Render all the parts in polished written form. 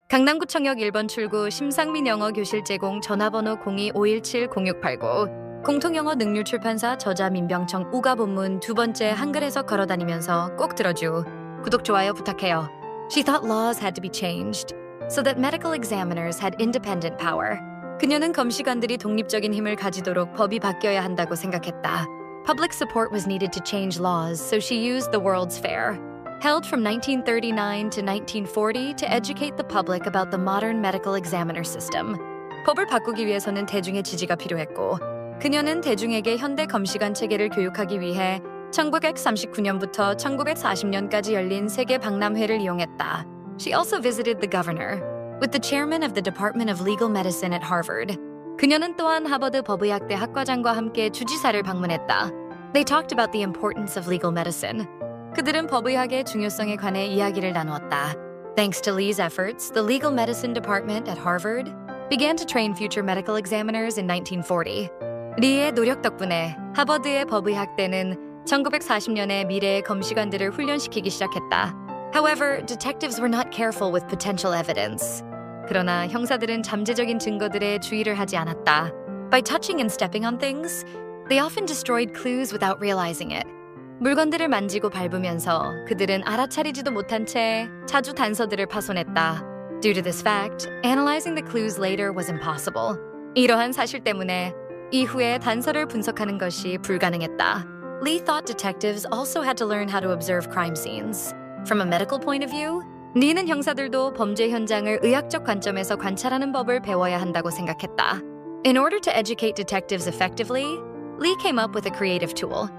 강남구청역 1번 출구 심상민 영어 교실 제공 전화번호 02-517-0689 공통영어 능률출판사 저자 민병청 우가 본문 두 번째 한글 해석 걸어다니면서 꼭 들어줘. 구독 좋아요 부탁해요. She thought laws had to be changed so that medical examiners had independent power. 그녀는 검시관들이 독립적인 힘을 가지도록 법이 바뀌어야 한다고 생각했다. Public support was needed to change laws, so she used the World's Fair, held from 1939 to 1940 to educate the public about the modern medical examiner system. 법을 바꾸기 위해서는 대중의 지지가 필요했고, 그녀는 대중에게 현대 검시관 체계를 교육하기 위해 1939년부터 1940년까지 열린 세계 박람회를 이용했다. She also visited the governor, with the chairman of the Department of Legal Medicine at Harvard. 그녀는 또한 하버드 법의학대 학과장과 함께 주지사를 방문했다. They talked about the importance of legal medicine. 그들은 법의학의 중요성에 관해 이야기를 나누었다. Thanks to Lee's efforts, the Legal Medicine Department at Harvard began to train future medical examiners in 1940. 리의 노력 덕분에 하버드의 법의학대는 1940년에 미래의 검시관들을 훈련시키기 시작했다. However, detectives were not careful with potential evidence. 그러나 형사들은 잠재적인 증거들에 주의를 하지 않았다. By touching and stepping on things, they often destroyed clues without realizing it. 물건들을 만지고 밟으면서 그들은 알아차리지도 못한 채 자주 단서들을 파손했다. Due to this fact, analyzing the clues later was impossible. 이러한 사실 때문에 이후에 단서를 분석하는 것이 불가능했다. Lee thought detectives also had to learn how to observe crime scenes. From a medical point of view, 리는 형사들도 범죄 현장을 의학적 관점에서 관찰하는 법을 배워야 한다고 생각했다. In order to educate detectives effectively, Lee came up with a creative tool.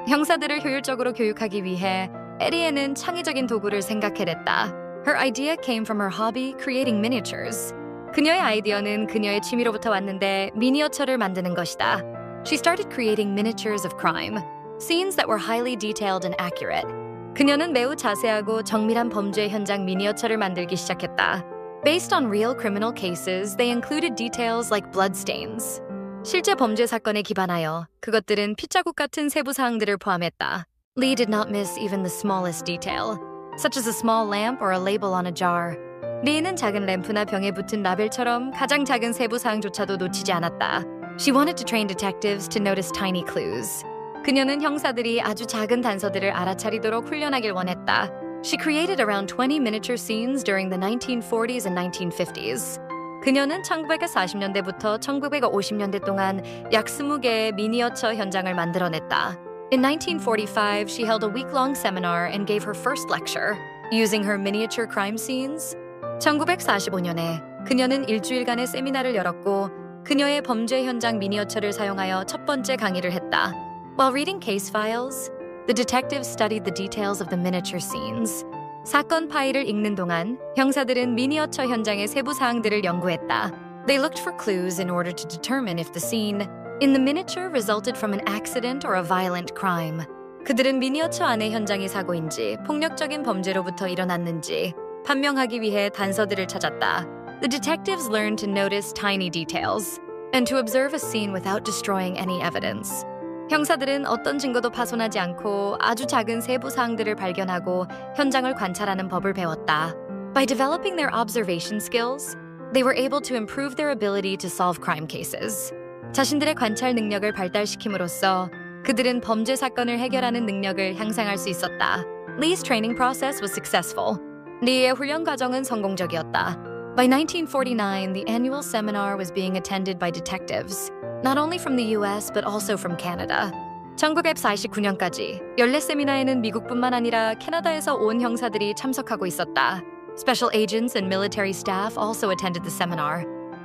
형사들을 효율적으로 교육하기 위해 에리에는 창의적인 도구를 생각해냈다. Her idea came from her hobby creating miniatures. 그녀의 아이디어는 그녀의 취미로부터 왔는데 미니어처를 만드는 것이다. She started creating miniatures of crime, scenes that were highly detailed and accurate. 그녀는 매우 자세하고 정밀한 범죄 현장 미니어처를 만들기 시작했다. Based on real criminal cases, they included details like bloodstains. 실제 범죄 사건에 기반하여 그것들은 핏자국 같은 세부 사항들을 포함했다. Lee did not miss even the smallest detail, such as a small lamp or a label on a jar. 리는 작은 램프나 병에 붙은 라벨처럼 가장 작은 세부 사항조차도 놓치지 않았다. She wanted to train detectives to notice tiny clues. 그녀는 형사들이 아주 작은 단서들을 알아차리도록 훈련하길 원했다. She created around 20 miniature scenes during the 1940s and 1950s. 그녀는 1940년대부터 1950년대 동안 약 20개의 미니어처 현장을 만들어냈다. In 1945, she held a week-long seminar and gave her first lecture, using her miniature crime scenes. 1945년에 그녀는 일주일간의 세미나를 열었고 그녀의 범죄 현장 미니어처를 사용하여 첫 번째 강의를 했다. While reading case files, the detectives studied the details of the miniature scenes. 사건 파일을 읽는 동안 형사들은 미니어처 현장의 세부 사항들을 연구했다. They looked for clues in order to determine if the scene in the miniature resulted from an accident or a violent crime. 그들은 미니어처 안의 현장이 사고인지 폭력적인 범죄로부터 일어났는지 판명하기 위해 단서들을 찾았다. The detectives learned to notice tiny details and to observe a scene without destroying any evidence. 형사들은 어떤 증거도 파손하지 않고 아주 작은 세부 사항들을 발견하고 현장을 관찰하는 법을 배웠다. By developing their observation skills, they were able to improve their ability to solve crime cases. 자신들의 관찰 능력을 발달시킴으로써 그들은 범죄 사건을 해결하는 능력을 향상할 수 있었다. Lee's training process was successful. 리의 훈련 과정은 성공적이었다. By 1949, the annual seminar was being attended by detectives, not only from the US but also from Canada. 1949년까지 연례 세미나에는 미국뿐만 아니라 캐나다에서 온 형사들이 참석하고 있었다. Special agents and military staff also attended the seminar.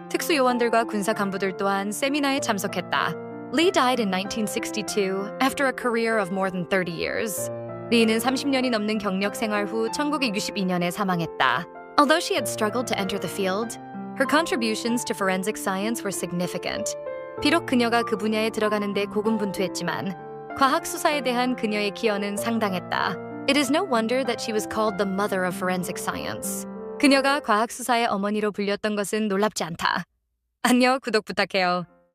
특수 요원들과 군사 간부들 또한 세미나에 참석했다. Lee died in 1962 after a career of more than 30 years. 리는 30년이 넘는 경력 생활 후 1962년에 사망했다. Although she had struggled to enter the field, her contributions to forensic science were significant. 비록 그녀가 그 분야에 들어가는 데 고군분투했지만 과학 수사에 대한 그녀의 기여는 상당했다. It is no wonder that she was called the mother of forensic science. 그녀가 과학 수사의 어머니로 불렸던 것은 놀랍지 않다. 안녕, 구독 부탁해요.